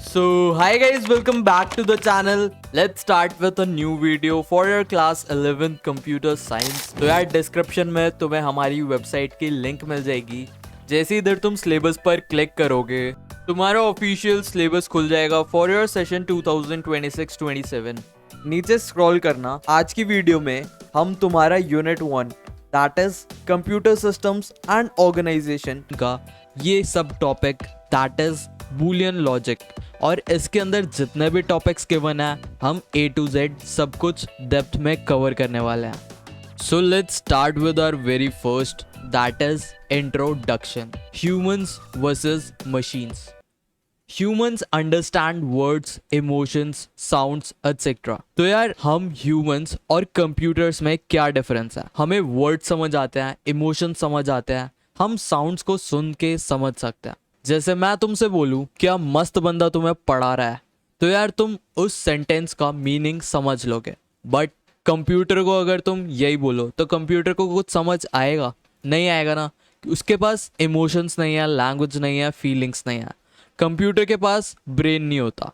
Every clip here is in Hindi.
So hi guys, welcome back to the channel. Let's start with a new video for your class 11th computer science. तो यार डिस्क्रिप्शन में तुम्हें हमारी वेबसाइट की लिंक मिल जाएगी। जैसे इधर तुम सिलेबस पर क्लिक करोगे तुम्हारा ऑफिशियल सिलेबस खुल जाएगा फॉर योर सेशन 2026-27। नीचे स्क्रॉल करना। आज की वीडियो में हम तुम्हारा unit 1 that is computer systems and organisation का ये सब topic that is Boolean logic और इसके अंदर जितने भी टॉपिक्स गिवन है हम A to Z सब कुछ डेप्थ में कवर करने वाले हैं। So let's start with our very first that is introduction. Humans versus machines. Humans understand words, emotions, sounds etcetera. तो यार हम ह्यूमंस और कंप्यूटर्स में क्या डिफरेंस है? हमें वर्ड समझ आते हैं, इमोशन समझ आते हैं, हम साउंड्स को सुन के समझ सकते हैं। जैसे मैं तुमसे बोलूं क्या मस्त बंदा तुम्हें पढ़ा रहा है, तो यार तुम उस सेंटेंस का मीनिंग समझ लोगे। बट कंप्यूटर को अगर तुम यही बोलो तो कंप्यूटर को कुछ समझ आएगा? नहीं आएगा ना। उसके पास इमोशंस नहीं है, लैंग्वेज नहीं है, फीलिंग्स नहीं है। कंप्यूटर के पास ब्रेन नहीं होता,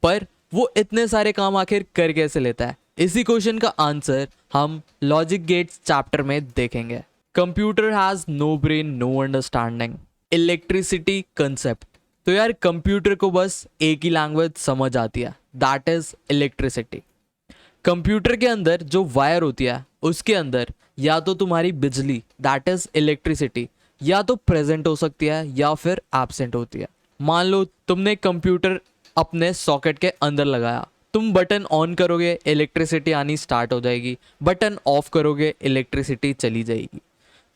पर वो इतने सारे काम आखिर कर कैसे लेता है? इसी क्वेश्चन का आंसर हम लॉजिक गेट्स चैप्टर में देखेंगे। Computer has no brain, no understanding. Electricity concept. तो यार कंप्यूटर को बस एक ही लैंग्वेज समझ आती है, दैट इज इलेक्ट्रिसिटी। कंप्यूटर के अंदर जो वायर होती है उसके अंदर या तो तुम्हारी बिजली दैट इज इलेक्ट्रिसिटी या तो प्रेजेंट हो सकती है या फिर एब्सेंट होती है। मान लो तुमने कंप्यूटर अपने सॉकेट के अंदर लगाया, तुम बटन ऑन करोगे इलेक्ट्रिसिटी आनी स्टार्ट हो जाएगी, बटन ऑफ करोगे इलेक्ट्रिसिटी चली जाएगी।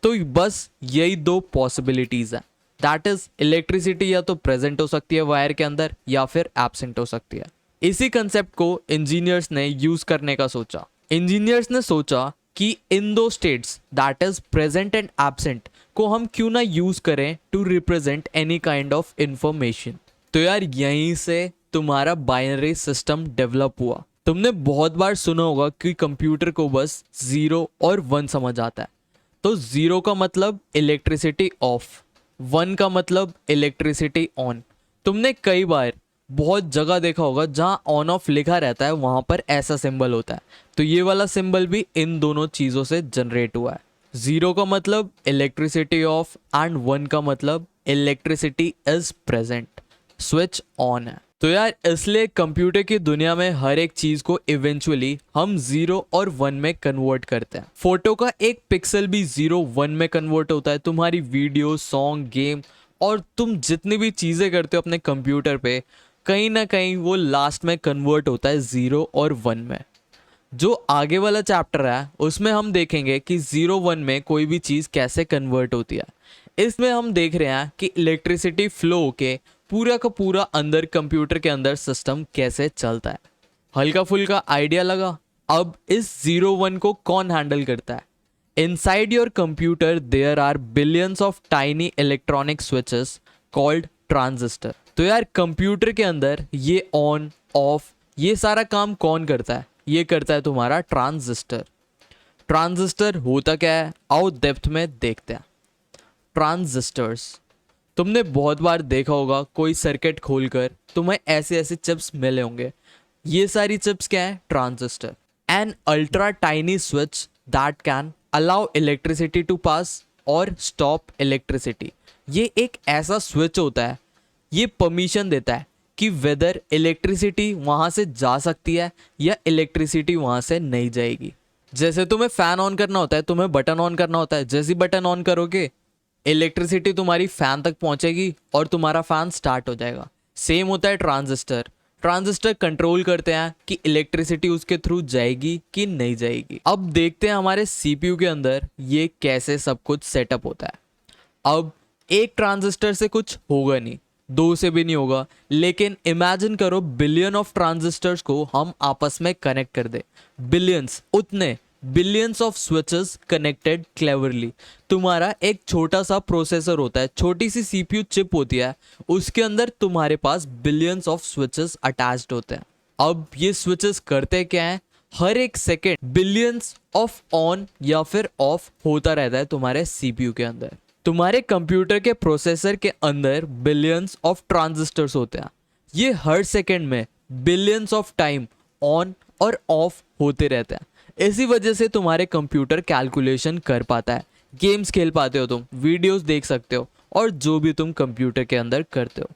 तो बस यही दो पॉसिबिलिटीज है, दैट इज इलेक्ट्रिसिटी या तो प्रेजेंट हो सकती है वायर के अंदर या फिर एब्सेंट हो सकती है। इसी कंसेप्ट को इंजीनियर्स ने यूज करने का सोचा। इंजीनियर्स ने सोचा कि इन दो states that is present and absent को हम क्यों ना यूज करें to represent any kind of information. तो यार यहीं से तुम्हारा बाइनरी सिस्टम डेवलप हुआ। तुमने बहुत बार सुना होगा कि कंप्यूटर को बस 0 और 1 समझ आता है। तो 0 का मतलब इलेक्ट्रिसिटी ऑफ, 1 का मतलब इलेक्ट्रिसिटी ऑन। तुमने कई बार बहुत जगह देखा होगा जहां ऑन ऑफ लिखा रहता है वहां पर ऐसा सिंबल होता है। तो ये वाला सिंबल भी इन दोनों चीजों से जनरेट हुआ है। 0 का मतलब इलेक्ट्रिसिटी ऑफ एंड 1 का मतलब electricity is present, switch on है। तो यार इसलिए कंप्यूटर की दुनिया में हर एक चीज को इवेंचुअली हम 0 और 1 में कन्वर्ट करते हैं। फोटो का एक पिक्सल भी 0-1 में कन्वर्ट होता है। तुम्हारी वीडियो, सॉन्ग, गेम और तुम जितनी भी चीजें करते हो अपने कंप्यूटर पे कहीं ना कहीं वो लास्ट में कन्वर्ट होता है 0 और 1 में। जो आगे वाला चैप्टर है उसमें हम देखेंगे कि 0-1 में कोई भी चीज़ कैसे कन्वर्ट होती है। इसमें हम देख रहे हैं कि इलेक्ट्रिसिटी फ्लो के पूरा का पूरा अंदर कंप्यूटर के अंदर सिस्टम कैसे चलता है। हल्का फुल्का आइडिया लगा। अब इस 0-1 को कौन हैंडल करता है? Inside your computer there are billions of tiny electronic switches called transistor. तो यार कंप्यूटर के अंदर ये ऑन ऑफ ये सारा काम कौन करता है? ये करता है तुम्हारा ट्रांजिस्टर। ट्रांजिस्टर होता क्या है आओ डेप्थ में देखते हैं। ट्रांजिस्टर्स तुमने बहुत बार देखा होगा, कोई सर्किट खोलकर तुम्हें ऐसे ऐसे चिप्स मिले होंगे। ये सारी चिप्स क्या है? Transistor. An ultra tiny switch that can allow electricity to pass और स्टॉप इलेक्ट्रिसिटी। ये एक ऐसा स्विच होता है, ये परमिशन देता है कि वेदर इलेक्ट्रिसिटी वहाँ से जा सकती है या इलेक्ट्रिसिटी वहाँ से नहीं जाएगी। जैसे तुम्हें फैन ऑन करना होता है, तुम्हें बटन ऑन करना होता है, जैसे बटन ऑन करोगे इलेक्ट्रिसिटी तुम्हारी फैन तक पहुँचेगी और तुम्हारा फैन स्टार्ट हो जाएगा। सेम होता है ट्रांजिस्टर। ट्रांजिस्टर कंट्रोल करते हैं कि इलेक्ट्रिसिटी उसके थ्रू जाएगी कि नहीं जाएगी। अब देखते हैं हमारे सीपीयू के अंदर ये कैसे सब कुछ सेटअप होता है। अब एक ट्रांजिस्टर से कुछ होगा नहीं, 2 से भी नहीं होगा, लेकिन इमेजिन करो बिलियन ऑफ ट्रांजिस्टर्स को हम आपस में कनेक्ट कर दे। बिलियंस, उतने billions of switches connected cleverly. तुम्हारा एक छोटा सा प्रोसेसर होता है, छोटी सी सीपीयू चिप होती है, उसके अंदर तुम्हारे पास बिलियंस ऑफ स्विचेस अटैच्ड होते हैं। अब ये स्विचेस करते क्या है? हर एक सेकेंड बिलियंस ऑफ ऑन या फिर ऑफ होता रहता है तुम्हारे सीपीयू के अंदर। तुम्हारे कंप्यूटर के प्रोसेसर के अंदर बिलियंस ऑफ ट्रांजिस्टर्स होते हैं। ये हर सेकंड में बिलियंस ऑफ टाइम ऑन और ऑफ होते रहते हैं। इसी वजह से तुम्हारे कंप्यूटर कैलकुलेशन कर पाता है, गेम्स खेल पाते हो, तुम वीडियोस देख सकते हो और जो भी तुम कंप्यूटर के अंदर करते हो।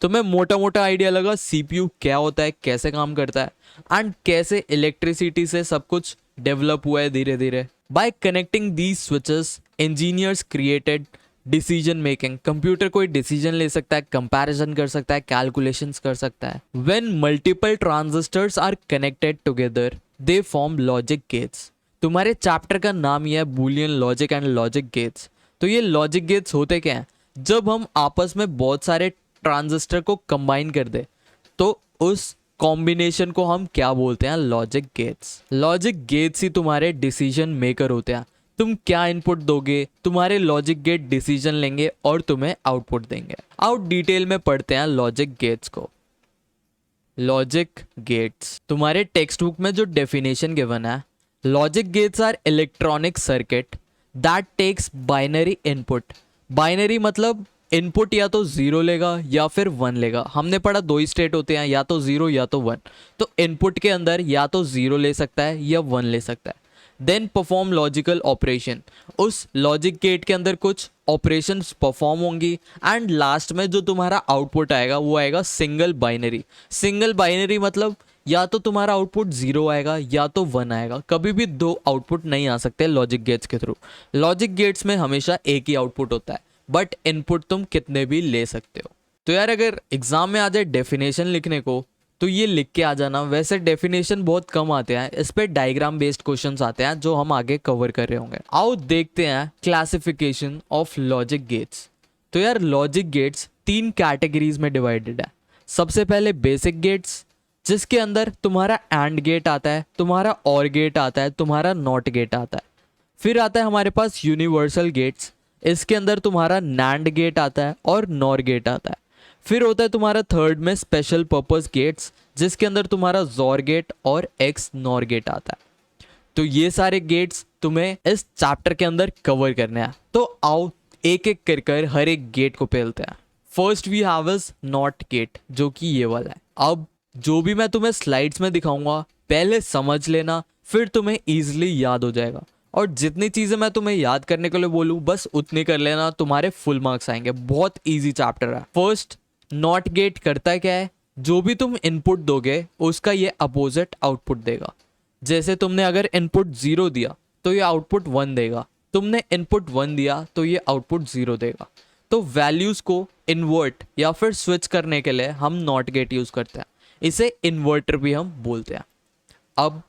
तुम्हें मोटा मोटा आइडिया लगा सीपीयू क्या होता है, कैसे काम करता है एंड कैसे इलेक्ट्रिसिटी से सब कुछ डेवलप हुआ है धीरे धीरे। Bye connecting these switches engineers created decision making. Computer कोई डिसीजन ले सकता है, कंपैरिजन कर सकता है, कैलकुलेशंस कर सकता है। When multiple transistors are connected together they form logic gates. तुम्हारे चैप्टर का नाम ही है Boolean logic and logic gates. तो ये लॉजिक गेट्स होते क्या हैं? जब हम आपस में बहुत सारे ट्रांजिस्टर को कंबाइन कर दे तो उस कॉम्बिनेशन को हम क्या बोलते हैं? Logic gets. लॉजिक गेट्स ही तुम्हारे डिसीजन मेकर होते हैं। तुम क्या इनपुट दोगे, तुम्हारे लॉजिक गेट डिसीजन लेंगे और तुम्हें आउटपुट देंगे। आउट डिटेल में पढ़ते हैं लॉजिक गेट्स को। लॉजिक गेट्स तुम्हारे टेक्स्ट बुक में जो डेफिनेशन गिवन है, logic gates are electronic circuit that takes binary input. Binary मतलब इनपुट या तो जीरो लेगा या फिर वन लेगा। हमने पढ़ा दो ही स्टेट होते हैं, या तो जीरो या तो वन। तो इनपुट के अंदर या तो जीरो ले सकता है या वन ले सकता है। Then perform logical operation. उस लॉजिक गेट के अंदर कुछ ऑपरेशन परफॉर्म होंगी एंड लास्ट में जो तुम्हारा आउटपुट आएगा वो आएगा सिंगल बाइनरी। सिंगल बाइनरी मतलब या तो तुम्हारा आउटपुट जीरो आएगा या तो वन आएगा। कभी भी दो आउटपुट नहीं आ सकते लॉजिक गेट्स के थ्रू। लॉजिक गेट्स में हमेशा एक ही आउटपुट होता है, बट इनपुट तुम कितने भी ले सकते हो। तो यार अगर एग्जाम में आ जाए डेफिनेशन लिखने को तो ये लिख के आ जाना। वैसे डेफिनेशन बहुत कम आते हैं, इस पे डायग्राम बेस्ड क्वेश्चंस आते हैं जो हम आगे कवर कर रहे होंगे। आओ देखते हैं क्लासिफिकेशन ऑफ लॉजिक गेट्स। तो यार लॉजिक गेट्स तीन कैटेगरीज में डिवाइडेड है। सबसे पहले बेसिक गेट्स, जिसके अंदर तुम्हारा एंड गेट आता है, तुम्हारा और गेट आता है, तुम्हारा नॉट गेट आता है। फिर आता है हमारे पास यूनिवर्सल गेट्स, इसके अंदर तुम्हारा नैंड गेट आता है और नॉर गेट आता है। फिर होता है तुम्हारा थर्ड में स्पेशल पर्पस गेट्स, जिसके अंदर तुम्हारा जोर गेट और एक्स नॉर गेट आता है। तो ये सारे गेट्स तुम्हें इस चैप्टर के अंदर कवर करने हैं। तो आओ एक एक कर हर एक गेट को पहलते हैं। First we have is not gate, जो कि ये वाला है। अब जो भी मैं तुम्हें स्लाइड्स में दिखाऊंगा पहले समझ लेना, फिर तुम्हें ईजिली याद हो जाएगा। और जितनी चीज़ें मैं तुम्हें याद करने के लिए बोलूँ बस उतनी कर लेना, तुम्हारे फुल मार्क्स आएंगे। बहुत ईजी चैप्टर है। फर्स्ट नॉट गेट करता क्या है? जो भी तुम इनपुट दोगे उसका ये अपोजिट आउटपुट देगा। जैसे तुमने अगर इनपुट जीरो दिया तो ये आउटपुट वन देगा, तुमने इनपुट वन दिया तो ये आउटपुट जीरो देगा। तो वैल्यूज को इन्वर्ट या फिर स्विच करने के लिए हम नॉट गेट यूज करते हैं, इसे इन्वर्टर भी हम बोलते हैं। अब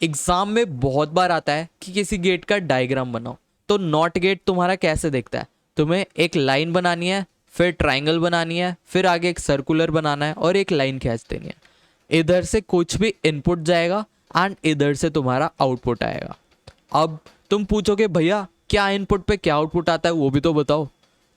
एग्जाम में बहुत बार आता है कि किसी गेट का डायग्राम बनाओ, तो नॉट गेट तुम्हारा कैसे दिखता है? तुम्हें एक लाइन बनानी है, फिर ट्राइंगल बनानी है, फिर आगे एक सर्कुलर बनाना है और एक लाइन खींच देनी है। इधर से कुछ भी इनपुट जाएगा एंड इधर से तुम्हारा आउटपुट आएगा। अब तुम पूछोगे भैया क्या इनपुट पे क्या आउटपुट आता है वो भी तो बताओ।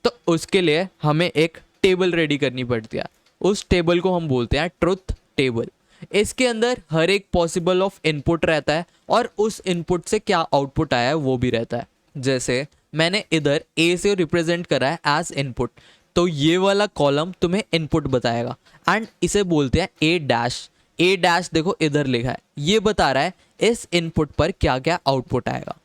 तो उसके लिए हमें एक टेबल रेडी करनी पड़ती है। उस टेबल को हम बोलते हैं ट्रुथ टेबल। इसके अंदर हर एक पॉसिबल ऑफ इनपुट रहता है और उस इनपुट से क्या आउटपुट आया है वो भी रहता है। जैसे मैंने इधर ए से रिप्रेजेंट करा है एज इनपुट, तो ये वाला कॉलम तुम्हें इनपुट बताएगा एंड इसे बोलते हैं ए डैश। ए डैश देखो इधर लिखा है, ये बता रहा है इस इनपुट पर क्या क्या आउटपुट आएगा।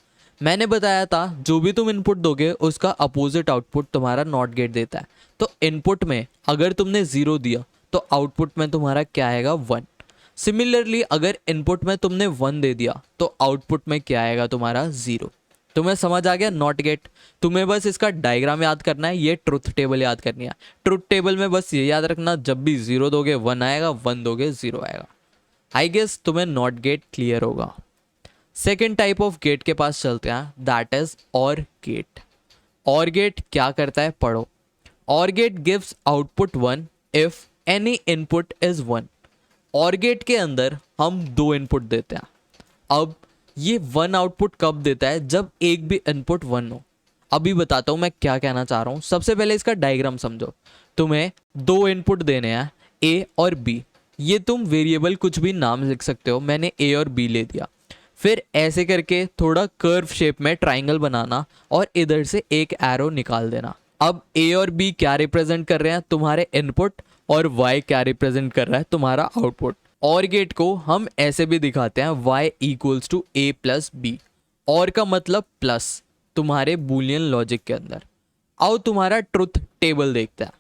मैंने बताया था जो भी तुम इनपुट दोगे उसका अपोजिट आउटपुट तुम्हारा नॉट गेट देता है। तो इनपुट में अगर तुमने जीरो दिया तो आउटपुट में तुम्हारा क्या आएगा? वन। सिमिलरली अगर इनपुट में तुमने वन दे दिया तो आउटपुट में क्या आएगा? तुम्हारा जीरो। तुम्हें समझ आ गया नॉट गेट? तुम्हें बस इसका डायग्राम याद करना है, ये ट्रुथ टेबल याद करनी है। ट्रुथ टेबल में बस ये याद रखना जब भी जीरो दोगे वन आएगा, वन दोगे जीरो आएगा। आई गेस तुम्हें नॉट गेट क्लियर होगा। सेकेंड टाइप ऑफ गेट के पास चलते हैं, that is or gate. Or gate क्या करता है पढ़ो। Or gate gives output one if any input is one. Or gate के अंदर हम दो इनपुट देते हैं। अब ये वन आउटपुट कब देता है? जब एक भी इनपुट वन हो। अभी बताता हूँ मैं क्या कहना चाह रहा हूँ। सबसे पहले इसका डायग्राम समझो। तुम्हें दो इनपुट देने हैं ए और बी। ये तुम वेरिएबल कुछ भी नाम लिख सकते हो, मैंने ए और बी ले दिया। फिर ऐसे करके थोड़ा कर्व शेप में ट्राइंगल बनाना और इधर से एक एरो निकाल देना। अब ए और बी क्या रिप्रेजेंट कर रहे हैं? तुम्हारे इनपुट और y क्या रिप्रेजेंट कर रहा है, तुम्हारा आउटपुट। और गेट को हम ऐसे भी दिखाते हैं y equals to a plus B. Or का मतलब प्लस तुम्हारे बूलियन लॉजिक के अंदर। आओ तुम्हारा ट्रुथ टेबल देखते हैं।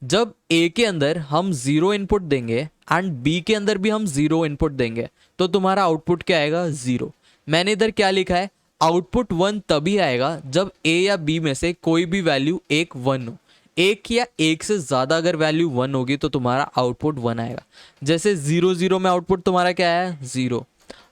जब a के अंदर हम 0 इनपुट देंगे एंड b के अंदर भी हम 0 इनपुट देंगे तो तुम्हारा आउटपुट क्या आएगा, 0। मैंने इधर क्या लिखा है, आउटपुट 1 तभी आएगा जब a या b में से कोई भी वैल्यू एक 1 हो। एक या एक से ज़्यादा अगर वैल्यू 1 होगी तो तुम्हारा आउटपुट 1 आएगा। जैसे 0 0 में आउटपुट तुम्हारा क्या है, 0।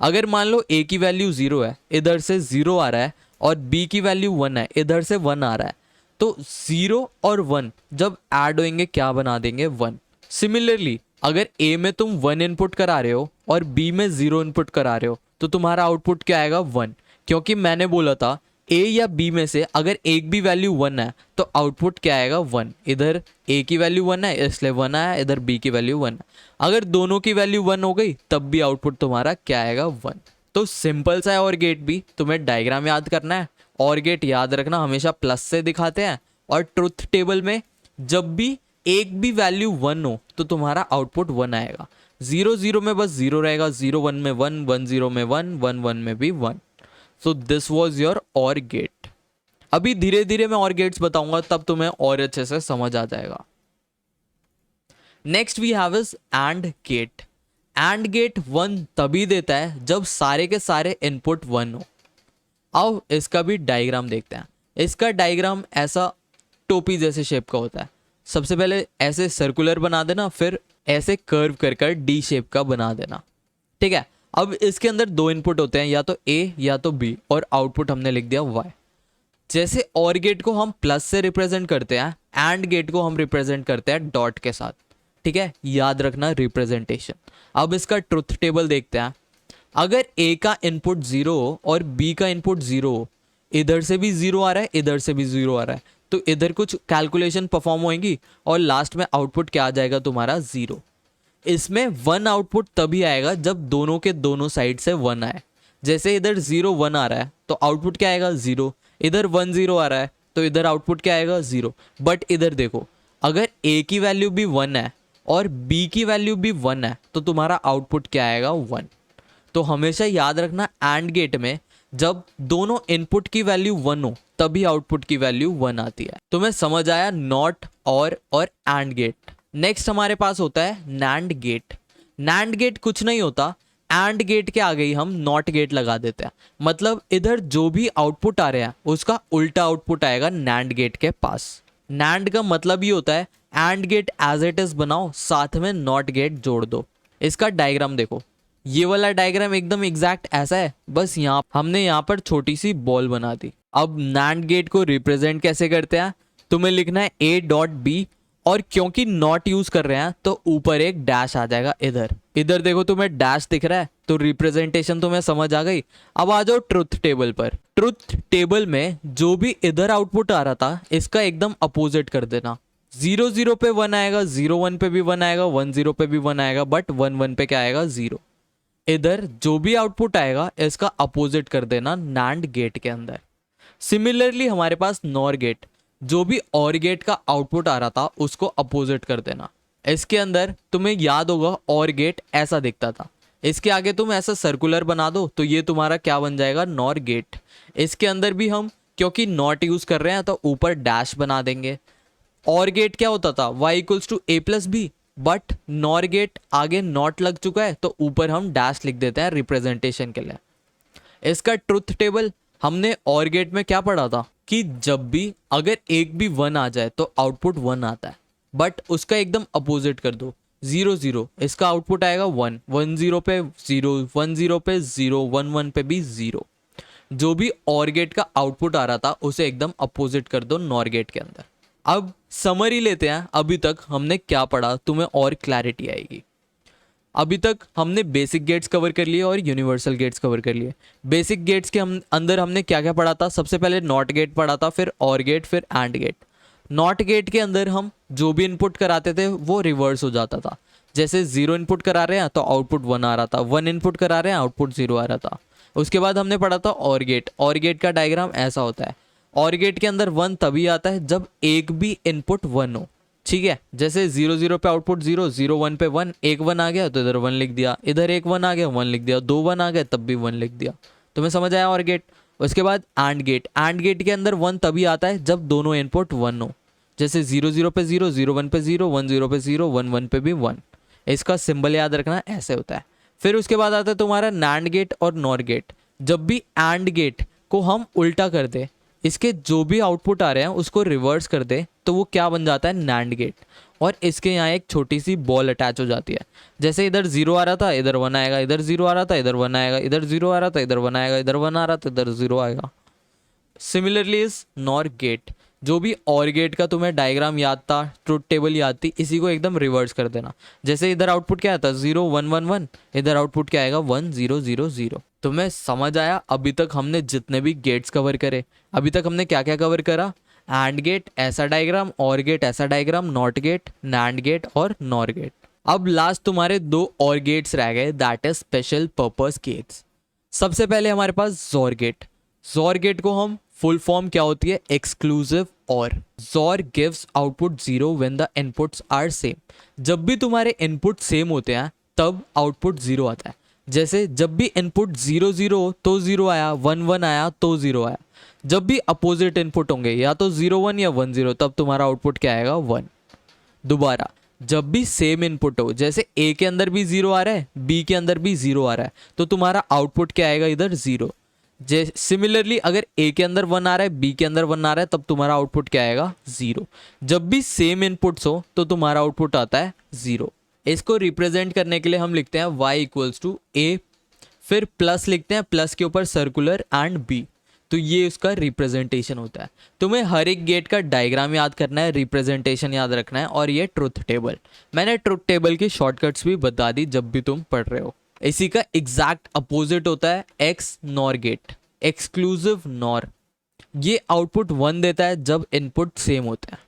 अगर मान लो a की वैल्यू 0 है, इधर से 0 आ रहा है, और b की वैल्यू 1 है, इधर से 1 आ रहा है, तो 0 और 1 जब ऐड होंगे क्या बना देंगे, 1। सिमिलरली अगर a में तुम 1 इनपुट करा रहे हो और b में 0 इनपुट करा रहे हो तो तुम्हारा आउटपुट क्या आएगा, 1। क्योंकि मैंने बोला था a या b में से अगर एक भी वैल्यू 1 है तो आउटपुट क्या आएगा, 1। इधर a की वैल्यू 1 है इसलिए 1 आया, इधर b की वैल्यू 1 है। अगर दोनों की वैल्यू 1 हो गई तब भी आउटपुट तुम्हारा क्या आएगा, 1। तो सिंपल सा है और गेट भी। तुम्हें डायग्राम याद करना है, और गेट याद रखना हमेशा प्लस से दिखाते हैं, और ट्रुथ टेबल में जब भी एक भी वैल्यू 1 हो तो तुम्हारा आउटपुट 1 आएगा। 0 0 में बस 0 रहेगा, 0 1 में 1, 1 0 में 1, 1 1 में भी 1। सो दिस वॉज योर और गेट। अभी धीरे धीरे मैं और गेट्स बताऊंगा तब तुम्हें और अच्छे से समझ आ जाएगा। Next we have is and gate. And gate 1 तभी देता है जब सारे के सारे इनपुट 1 हो। आओ इसका भी डायग्राम देखते हैं। इसका डायग्राम ऐसा टोपी जैसे शेप का होता है। सबसे पहले ऐसे सर्कुलर बना देना, फिर ऐसे कर्व कर कर डी शेप का बना देना, ठीक है। अब इसके अंदर 2 इनपुट होते हैं, या तो A या तो B, और आउटपुट हमने लिख दिया Y। जैसे और गेट को हम प्लस से रिप्रेजेंट करते हैं, एंड गेट को हम रिप्रेजेंट करते हैं डॉट के साथ, ठीक है। याद रखना रिप्रेजेंटेशन। अब इसका ट्रुथ टेबल देखते हैं। अगर A का इनपुट 0 हो और B का इनपुट 0 हो, इधर से भी 0 आ रहा है, इधर से भी 0 आ रहा है, तो इधर कुछ कैलकुलेशन परफॉर्म होएंगी और लास्ट में आउटपुट क्या आ जाएगा तुम्हारा, 0। इसमें 1 आउटपुट तभी आएगा जब दोनों के दोनों साइड से 1 आए। जैसे इधर 0 1 आ रहा है तो आउटपुट क्या आएगा, 0। इधर 1 0 आ रहा है तो इधर आउटपुट क्या आएगा, 0। बट इधर देखो, अगर A की वैल्यू भी 1 है और B की वैल्यू भी 1 है तो तुम्हारा आउटपुट क्या आएगा, 1। तो हमेशा याद रखना एंड गेट में जब दोनों इनपुट की वैल्यू 1 हो तभी आउटपुट की वैल्यू 1 आती है। तुम्हें समझ आया नॉट और एंड गेट। नेक्स्ट हमारे पास होता है नैंड गेट। नैंड गेट कुछ नहीं होता, एंड गेट के आगे ही हम नॉट गेट लगा देते हैं। मतलब इधर जो भी आउटपुट आ रहे हैं उसका उल्टा आउटपुट आएगा नैंड गेट के पास। नैंड का मतलब ही होता है and gate as it is बनाओ, साथ में नॉट गेट जोड़ दो। इसका डायग्राम देखो, ये वाला डायग्राम एकदम एग्जैक्ट ऐसा है, बस हमने यहाँ पर छोटी सी बॉल बना दी। अब नैंड गेट को रिप्रेजेंट कैसे करते हैं, तुम्हें लिखना है A डॉट बी, और क्योंकि नॉट यूज कर रहे हैं तो ऊपर एक डैश आ जाएगा। इधर देखो तुम्हें डैश दिख रहा है, तो रिप्रेजेंटेशन तुम्हें समझ आ गई। अब आ जाओ ट्रुथ टेबल पर। ट्रुथ टेबल में जो भी इधर आउटपुट आ रहा था इसका एकदम अपोजिट कर देना। 0 0 पे 1 आएगा, 0 1 पे भी 1 आएगा, 1 0 पे भी 1 आएगा, बट 1 1 पे क्या आएगा, 0। इधर जो भी आउटपुट आएगा इसका अपोजिट कर देना नैंड गेट के अंदर। सिमिलरली हमारे पास नॉर गेट, जो भी और गेट का आउटपुट आ रहा था उसको अपोजिट कर देना। इसके अंदर तुम्हें याद होगा और गेट ऐसा दिखता था, इसके आगे तुम ऐसा सर्कुलर बना दो तो ये तुम्हारा क्या बन जाएगा, नॉर गेट। इसके अंदर भी हम क्योंकि नॉट यूज कर रहे हैं तो ऊपर डैश बना देंगे। और गेट क्या होता था, y equals to a plus B, but nor gate आगे नॉट लग चुका है तो ऊपर हम डैश लिख देते हैं रिप्रेजेंटेशन के लिए। इसका ट्रुथ टेबल हमने और गेट में क्या पढ़ा था कि जब भी अगर एक भी 1 आ जाए तो आउटपुट 1 आता है, बट उसका एकदम अपोजिट कर दो। 0 0 इसका आउटपुट आएगा 1, 1 0 पे 0, 1 0 पे 0, 1 1 पे भी 0। जो भी और गेट का आउटपुट आ रहा था उसे एकदम अपोजिट कर दो नॉर गेट के अंदर। अब समरी लेते हैं, अभी तक हमने क्या पढ़ा, तुम्हें और क्लैरिटी आएगी। अभी तक हमने बेसिक गेट्स कवर कर लिए और यूनिवर्सल गेट्स कवर कर लिए। बेसिक गेट्स के अंदर हमने क्या क्या पढ़ा था, सबसे पहले नॉट गेट पढ़ा था, फिर और गेट, फिर एंड गेट। नॉट गेट के अंदर हम जो भी इनपुट कराते थे वो रिवर्स हो जाता था। जैसे 0 इनपुट करा रहे हैं तो आउटपुट 1 आ रहा था, 1 इनपुट करा रहे हैं आउटपुट 0 आ रहा था। उसके बाद हमने पढ़ा था और गेट। और गेट का डायग्राम ऐसा होता है। और गेट के अंदर 1 तभी आता है जब एक भी इनपुट 1 हो। ठीक है, जैसे 0 0 पे आउटपुट 0, 0 1 पे 1, एक 1 आ गया तो इधर 1 लिख दिया, इधर एक 1 आ गया 1 लिख दिया, 2 1 आ गए तब भी 1 लिख दिया। तुम्हें समझ आया और गेट। उसके बाद एंड गेट, एंड गेट के अंदर 1 तभी आता है जब दोनों इनपुट 1 हो। जैसे 0 0 पे 0, 0 1 पे 0, 1 0 पे 0, 1 1 पे भी 1। इसका सिंबल याद रखना, ऐसे होता है। फिर उसके बाद आता है तुम्हारा नैंड गेट और नॉर गेट। जब भी एंड गेट को हम उल्टा कर दे, इसके जो भी आउटपुट आ रहे हैं उसको रिवर्स कर दे, तो वो क्या बन जाता है, नैंड गेट। और इसके यहाँ एक छोटी सी बॉल अटैच हो जाती है। जैसे इधर 0 आ रहा था इधर 1 आएगा, इधर 0 आ रहा था इधर 1 आएगा, इधर 0 आ रहा था इधर 1 आएगा, इधर 1 आ रहा था इधर 0 आएगा। Similarly is nor gate. जो भी और गेट का तुम्हें डायग्राम याद था, ट्रुथ टेबल याद थी, इसी को एकदम रिवर्स कर देना। जैसे इधर आउटपुट क्या आता है, 0 1 1 1, इधर आउटपुट क्या आएगा, 1 0 0 0। तुम्हें समझ आया? अभी तक हमने जितने भी गेट्स कवर करे, अभी तक हमने क्या क्या कवर करा, एंड गेट ऐसा डायग्राम, और गेट ऐसा diagram, not gate, nand gate और नॉर गेट। अब लास्ट तुम्हारे 2 और गेट्स रह गए, that is special purpose gates. सबसे पहले हमारे पास जोर गेट। जोर गेट को हम फुल फॉर्म क्या होती है, exclusive or. XOR gives output 0 when the inputs are same. जब भी तुम्हारे इनपुट सेम होते हैं तब आउटपुट 0 आता है। जैसे जब भी इनपुट 0 0 तो 0 आया, 1 1 आया तो 0 आया। जब भी अपोजिट इनपुट होंगे, या तो 0 1 या 1 0, तब तुम्हारा आउटपुट क्या आएगा, 1। दोबारा, जब भी सेम इनपुट हो, जैसे ए के अंदर भी 0 आ रहा है, बी के अंदर भी 0 आ रहा है, तो तुम्हारा आउटपुट क्या आएगा, इधर 0। सिमिलरली अगर ए के अंदर 1 आ रहा है, बी के अंदर 1 आ रहा है, तब तुम्हारा आउटपुट क्या आएगा, 0। जब भी सेम इनपुट्स हो तो तुम्हारा आउटपुट आता है 0। इसको रिप्रेजेंट करने के लिए हम लिखते हैं y इक्वल्स टू ए, फिर प्लस लिखते हैं, प्लस के ऊपर सर्कुलर एंड बी। तो ये उसका रिप्रेजेंटेशन होता है। तुम्हें हर एक गेट का डायग्राम याद करना है, रिप्रेजेंटेशन याद रखना है, और ये ट्रुथ टेबल। मैंने ट्रुथ टेबल की शॉर्टकट्स भी बता दी जब भी तुम पढ़ रहे हो। इसी का एग्जैक्ट अपोजिट होता है XNOR gate, exclusive nor. ये आउटपुट 1 देता है जब इनपुट सेम होते हैं।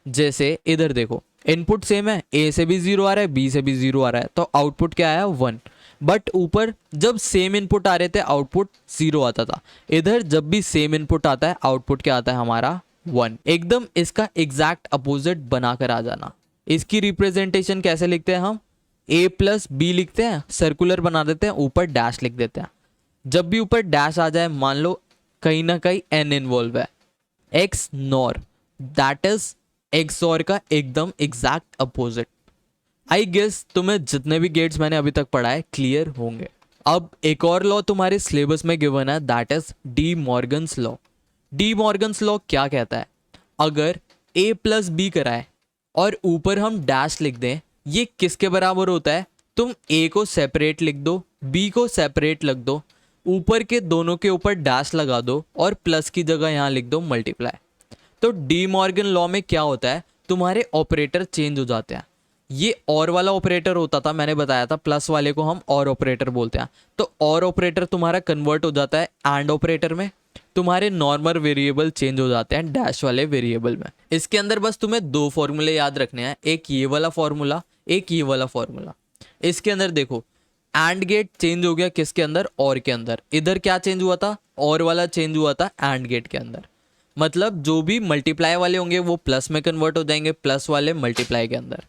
जैसे इधर देखो, इनपुट सेम है, ए से भी 0 आ रहा है, बी से भी 0 आ रहा है, तो आउटपुट क्या आया, 1। बट ऊपर जब सेम इनपुट आ रहे थे आउटपुट 0 आता था। इधर जब भी सेम इनपुट आता है आउटपुट क्या आता है हमारा, 1। एकदम इसका एग्जैक्ट अपोजिट बनाकर आ जाना। इसकी रिप्रेजेंटेशन कैसे लिखते हैं हम, a प्लस बी लिखते हैं, सर्कुलर बना देते हैं, ऊपर डैश लिख देते हैं। जब भी ऊपर डैश आ जाए, मान लो कहीं ना कहीं n इन्वॉल्व है, x nor, that is x और का एकदम एग्जैक्ट अपोजिट। आई गेस तुम्हें जितने भी गेट्स मैंने अभी तक पढ़ा है क्लियर होंगे। अब एक और लॉ तुम्हारे सिलेबस में गिवन है, that is D Morgan's law. D Morgan's law क्या कहता है, अगर a प्लस बी कराए और ऊपर हम डैश लिख दें, ये किसके बराबर होता है, तुम a को सेपरेट लिख दो, b को सेपरेट लिख दो, ऊपर के दोनों के ऊपर डैश लगा दो और प्लस की जगह यहाँ लिख दो मल्टीप्लाई। तो डी मॉर्गन लॉ में क्या होता है, तुम्हारे ऑपरेटर चेंज हो जाते हैं। ये और वाला ऑपरेटर होता था, मैंने बताया था, प्लस वाले को हम और ऑपरेटर बोलते हैं। तो और ऑपरेटर तुम्हारा कन्वर्ट हो जाता है एंड ऑपरेटर में। तुम्हारे नॉर्मल वेरिएबल चेंज हो जाते हैं डैश वाले वेरिएबल में। इसके अंदर बस तुम्हें 2 फॉर्मूले याद रखने हैं, एक ये वाला फॉर्मूला, एक ये वाला फॉर्मूला। इसके अंदर देखो, एंड गेट चेंज हो गया किसके अंदर, और के अंदर। इधर क्या चेंज हुआ था, और वाला चेंज हुआ था एंड गेट के अंदर। मतलब जो भी मल्टीप्लाई वाले होंगे वो प्लस में कन्वर्ट हो जाएंगे, प्लस वाले मल्टीप्लाई के अंदर।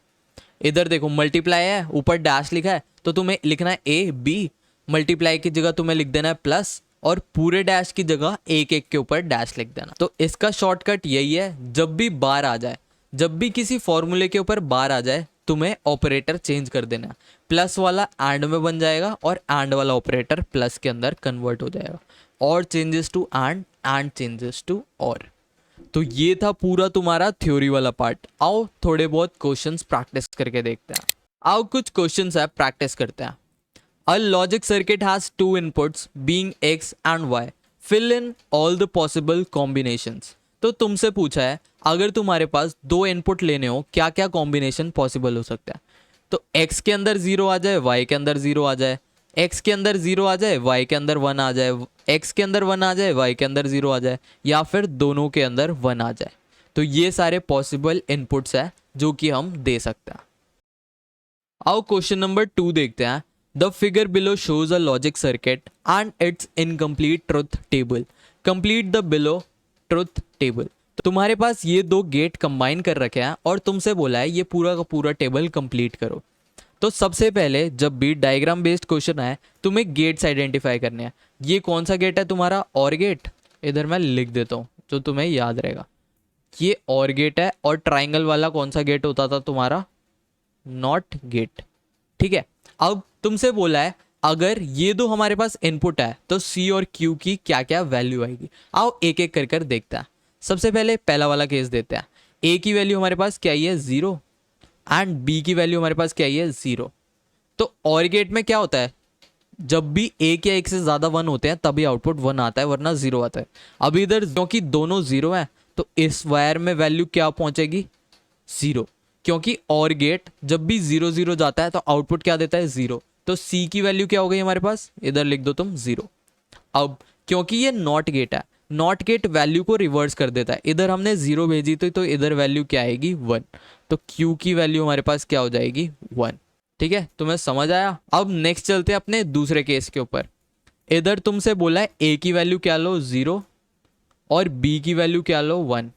इधर देखो मल्टीप्लाई है, ऊपर डैश लिखा है, तो तुम्हें लिखना है ए बी, मल्टीप्लाई की जगह तुम्हें लिख देना है प्लस, और पूरे डैश की जगह एक एक के ऊपर डैश लिख देना। तो इसका शॉर्टकट यही है, जब भी बार आ जाए, जब भी किसी फॉर्मूले के ऊपर बार आ जाए, तुम्हें ऑपरेटर चेंज कर देना है। प्लस वाला एंड में बन जाएगा और एंड वाला ऑपरेटर प्लस के अंदर कन्वर्ट हो जाएगा। Or changes to and changes to or. तो ये था पूरा तुम्हारा थ्योरी वाला पार्ट। आओ थोड़े बहुत क्वेश्चंस प्रैक्टिस करके देखते हैं। आओ कुछ क्वेश्चंस है, प्रैक्टिस करते हैं। A logic circuit has 2 inputs being x and y. Fill in all the possible combinations. तो तुमसे पूछा है, अगर तुम्हारे पास 2 इनपुट लेने हो, क्या क्या कॉम्बिनेशन पॉसिबल हो सकता है। तो x के अंदर 0 आ जाए, y के अंदर 0 आ जाए, x के अंदर 0 आ जाए, y के अंदर 1 आ जाए, x के अंदर 1 आ जाए, y के अंदर 0 आ जाए, या फिर दोनों के अंदर 1 आ जाए। तो ये सारे पॉसिबल इनपुट्स है जो कि हम दे सकते हैं। आओ क्वेश्चन नंबर 2 देखते हैं। The figure below shows a logic circuit and its incomplete truth table. Complete the below truth table. तो तुम्हारे पास ये दो गेट कंबाइन कर रखे हैं और तुमसे बोला है ये पूरा का पूरा टेबल कंप्लीट करो। तो सबसे पहले जब भी डायग्राम बेस्ड क्वेश्चन आए तुम्हें गेट्स आइडेंटिफाई करने हैं। ये कौन सा गेट है तुम्हारा, और गेट, इधर मैं लिख देता हूँ जो तुम्हें याद रहेगा। ये और गेट है और ट्राइंगल वाला कौन सा गेट होता था तुम्हारा, नॉट गेट। ठीक है, अब तुमसे बोला है अगर ये दो हमारे पास इनपुट है तो सी और क्यू की क्या क्या वैल्यू आएगी। आओ एक एक कर देखते हैं। सबसे पहले पहला वाला केस देते हैं। ए की वैल्यू हमारे पास क्या ही है, 0, एंड बी की वैल्यू हमारे पास क्या ही है, 0। तो और गेट में क्या होता है, जब भी एक या एक से ज्यादा 1 होते हैं तभी आउटपुट 1 आता है, वरना 0 आता है। अब इधर क्योंकि दोनों 0 है तो इस वायर में वैल्यू क्या पहुंचेगी, 0, क्योंकि और गेट जब भी 0 0 जाता है तो आउटपुट क्या देता है, 0। तो सी की वैल्यू क्या हो गई हमारे पास, इधर लिख दो तुम 0। अब क्योंकि ये नॉट गेट है, नॉट गेट वैल्यू को रिवर्स कर देता है। इधर हमने 0 भेजी तो इधर वैल्यू क्या आएगी, 1। तो क्यू की वैल्यू हमारे पास क्या हो जाएगी, 1। ठीक है, तुम्हें समझ आया। अब नेक्स्ट चलते हैं अपने दूसरे केस के ऊपर। इधर तुमसे बोला है ए की वैल्यू क्या लो, 0, और बी की वैल्यू क्या लो, 1।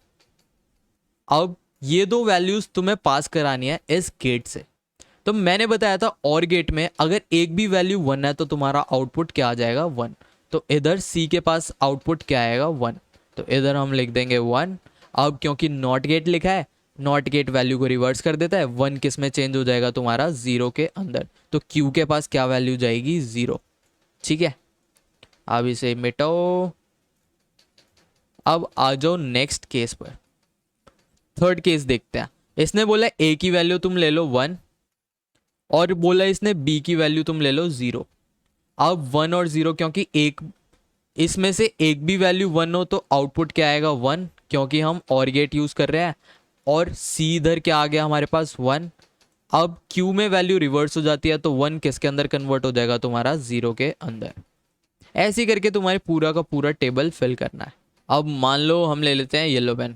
अब ये दो वैल्यूज तुम्हें पास करानी है इस गेट से। तो मैंने बताया था और गेट में अगर एक भी वैल्यू 1 है तो तुम्हारा आउटपुट क्या आ जाएगा, 1। तो इधर सी के पास आउटपुट क्या आएगा, 1। तो इधर हम लिख देंगे 1। अब क्योंकि नॉट गेट लिखा है, नॉट गेट वैल्यू को रिवर्स कर देता है, 1 किस में चेंज हो जाएगा तुम्हारा, 0 के अंदर। तो क्यू के पास क्या वैल्यू जाएगी, 0। ठीक है, अब इसे मिटाओ। अब आ जाओ नेक्स्ट केस पर। थर्ड केस देखते हैं। इसने बोला ए की वैल्यू तुम ले लो 1, और बोला इसने बी की वैल्यू तुम ले लो 0। अब 1 और 0 क्योंकि एक इसमें से एक भी वैल्यू 1 हो तो आउटपुट क्या आएगा, 1, क्योंकि हम और गेट यूज कर रहे हैं। और सी इधर क्या आ गया हमारे पास, 1। अब क्यू में वैल्यू रिवर्स हो जाती है तो 1 किसके अंदर कन्वर्ट हो जाएगा तुम्हारा, 0 के अंदर। ऐसे ही करके तुम्हारे पूरा का पूरा टेबल फिल करना है। अब मान लो हम ले लेते हैं येलो पेन।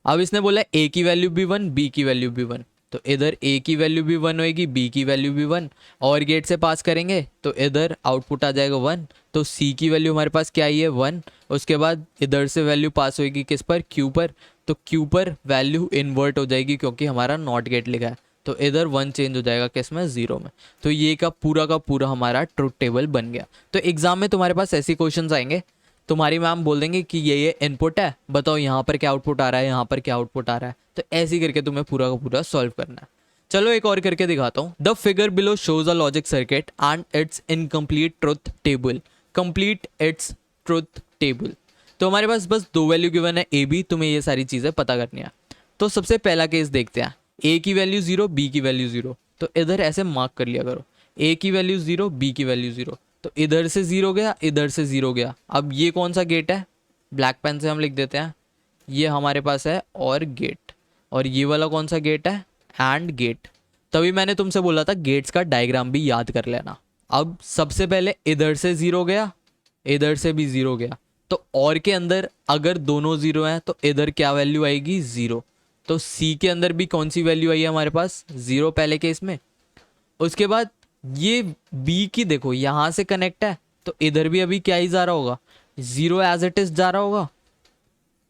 अब इसने बोला ए की वैल्यू भी 1, बी की वैल्यू भी 1। तो इधर ए की वैल्यू भी 1 होएगी, बी की वैल्यू भी 1, और गेट से पास करेंगे तो इधर आउटपुट आ जाएगा 1। तो सी की वैल्यू हमारे पास क्या आई है, 1। उसके बाद इधर से वैल्यू पास होएगी किस पर, क्यू पर। तो क्यू पर वैल्यू इन्वर्ट हो जाएगी क्योंकि हमारा नॉट गेट लिखा है। तो इधर 1 चेंज हो जाएगा किस में, 0 में। तो ये का पूरा हमारा ट्रुथ टेबल बन गया। तो एग्जाम में तुम्हारे पास ऐसे क्वेश्चंस आएंगे, तुम्हारी मैम बोल देंगे कि ये इनपुट है, बताओ यहाँ पर क्या आउटपुट आ रहा है, यहाँ पर क्या आउटपुट आ रहा है। तो ऐसे ही करके तुम्हें पूरा का पूरा सॉल्व करना है। चलो एक और करके दिखाता हूँ। The figure below shows a logic circuit and it's incomplete truth table, complete it's truth table. तो हमारे पास बस दो वैल्यू गिवन है ए बी, तुम्हें ये सारी चीज़ें पता करनी है। तो सबसे पहला केस देखते हैं। ए की वैल्यू 0, बी की वैल्यू 0। तो इधर ऐसे मार्क कर लिया करो, ए की वैल्यू 0, बी की वैल्यू 0। तो इधर से 0 गया, इधर से 0 गया। अब ये कौन सा गेट है, ब्लैक पेन से हम लिख देते हैं, ये हमारे पास है और गेट। और ये वाला कौन सा गेट है, एंड गेट। तभी मैंने तुमसे बोला था गेट्स का डायग्राम भी याद कर लेना। अब सबसे पहले इधर से 0 गया, इधर से भी 0 गया। तो और के अंदर अगर दोनों 0 हैं तो इधर क्या वैल्यू आएगी, 0। तो सी के अंदर भी कौन सी वैल्यू आई है हमारे पास, 0 पहले केस में। उसके बाद ये बी की देखो यहाँ से कनेक्ट है तो इधर भी अभी क्या ही जा रहा होगा, 0 एज इट इज जा रहा होगा।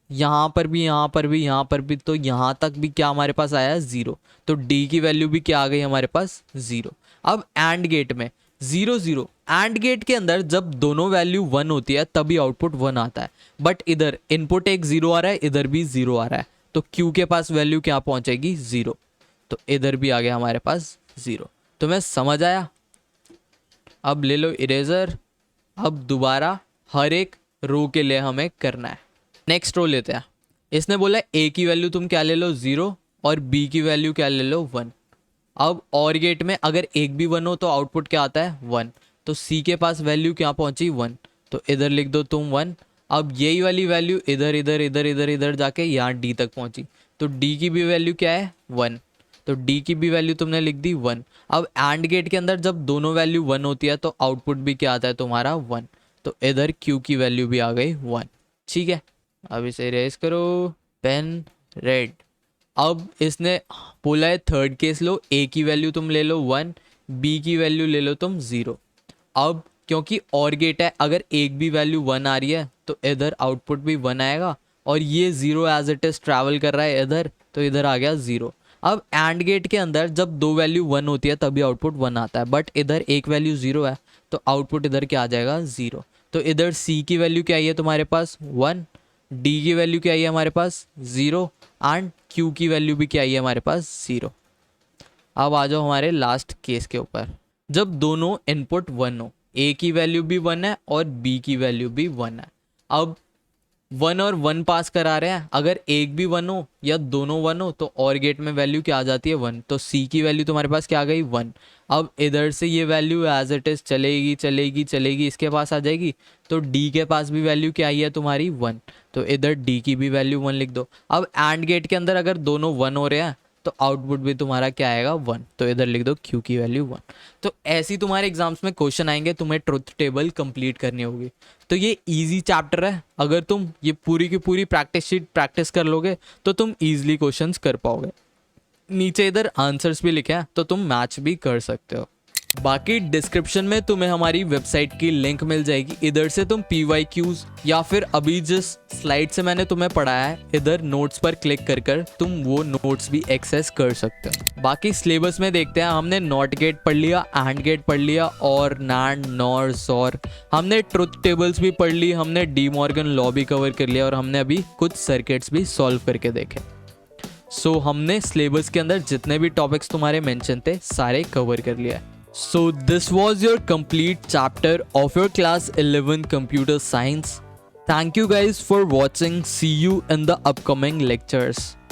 यहाँ पर भी, यहाँ पर भी, यहाँ पर भी, तो यहाँ तक भी क्या हमारे पास आया है, 0। तो डी की वैल्यू भी क्या आ गई हमारे पास, 0। अब एंड गेट में 0 0, एंड गेट के अंदर जब दोनों वैल्यू 1 होती है तभी आउटपुट 1 आता है। बट इधर इनपुट एक 0 आ रहा है, इधर भी 0 आ रहा है। तो क्यू के पास वैल्यू क्या पहुंचेगी, 0। तो इधर भी आ गया हमारे पास 0। तुम्हें समझ आया। अब ले लो इरेजर। अब दोबारा हर एक रो के लिए हमें करना है। नेक्स्ट रो लेते हैं। इसने बोला ए की वैल्यू तुम क्या ले लो, 0, और बी की वैल्यू क्या ले लो, 1। अब और गेट में अगर एक भी 1 हो तो आउटपुट क्या आता है, 1। तो सी के पास वैल्यू क्या पहुंची, 1। तो इधर लिख दो तुम 1। अब यही वाली वैल्यू इधर इधर इधर इधर इधर जाके यहाँ डी तक पहुंची। तो डी की भी वैल्यू क्या है, 1। तो डी की भी वैल्यू तुमने लिख दी 1। अब एंड गेट के अंदर जब दोनों वैल्यू 1 होती है तो आउटपुट भी क्या आता है तुम्हारा, 1। तो इधर क्यू की वैल्यू भी आ गई 1। ठीक है, अब इसे इरेज करो, पेन रेड। अब इसने बोला है थर्ड केस लो, ए की वैल्यू तुम ले लो 1, बी की वैल्यू ले लो तुम 0। अब क्योंकि और गेट है, अगर एक भी वैल्यू 1 आ रही है तो इधर आउटपुट भी 1 आएगा। और ये 0 एज इट इज ट्रैवल कर रहा है इधर, तो इधर आ गया 0। अब एंड गेट के अंदर जब दो वैल्यू 1 होती है तभी आउटपुट 1 आता है, बट इधर एक वैल्यू 0 है तो आउटपुट इधर क्या आ जाएगा 0। तो इधर C की वैल्यू क्या आई है तुम्हारे पास 1, D की वैल्यू क्या आई है हमारे पास 0 एंड Q की वैल्यू भी क्या आई है हमारे पास 0। अब आ जाओ हमारे लास्ट केस के ऊपर, जब दोनों इनपुट 1 हो, A की वैल्यू भी 1 है और B की वैल्यू भी 1 है। अब 1 और 1 पास करा रहे हैं, अगर एक भी 1 हो या दोनों 1 हो तो और गेट में वैल्यू क्या आ जाती है 1, तो C की वैल्यू तुम्हारे पास क्या आ गई 1। अब इधर से ये वैल्यू एज इट इज चलेगी चलेगी चलेगी, इसके पास आ जाएगी, तो D के पास भी वैल्यू क्या आई है तुम्हारी 1, तो इधर D की भी वैल्यू 1 लिख दो। अब एंड गेट के अंदर अगर दोनों 1 हो रहे हैं तो आउटपुट भी तुम्हारा क्या आएगा 1, तो इधर लिख दो Q की वैल्यू 1। तो ऐसी तुम्हारे एग्जाम्स में क्वेश्चन आएंगे, तुम्हें ट्रुथ टेबल कंप्लीट करनी होगी। तो ये इजी चैप्टर है, अगर तुम ये पूरी की पूरी प्रैक्टिस शीट प्रैक्टिस कर लोगे तो तुम इजीली क्वेश्चंस कर पाओगे। नीचे इधर आंसर्स भी लिखे हैं तो तुम मैच भी कर सकते हो। बाकी डिस्क्रिप्शन में तुम्हें हमारी वेबसाइट की लिंक मिल जाएगी, इधर से तुम PYQs या फिर अभी जिस स्लाइड से मैंने तुम्हें पढ़ाया है इधर नोट्स पर क्लिक कर कर तुम वो नोट्स भी एक्सेस कर सकते हो। बाकी सिलेबस में देखते हैं, हमने नॉट गेट पढ़ लिया, एंड गेट पढ़ लिया और नैंड नॉर ज़ोर, हमने ट्रुथ टेबल्स भी पढ़ ली, हमने डी मॉर्गन लॉ भी कवर कर लिया और हमने अभी कुछ सर्किट्स भी सॉल्व करके देखे। सो हमने सिलेबस के अंदर जितने भी टॉपिक्स तुम्हारे मेंशन थे सारे कवर कर लिया है। So this was your complete chapter of your class 11 computer science. Thank you guys for watching. See you in the upcoming lectures.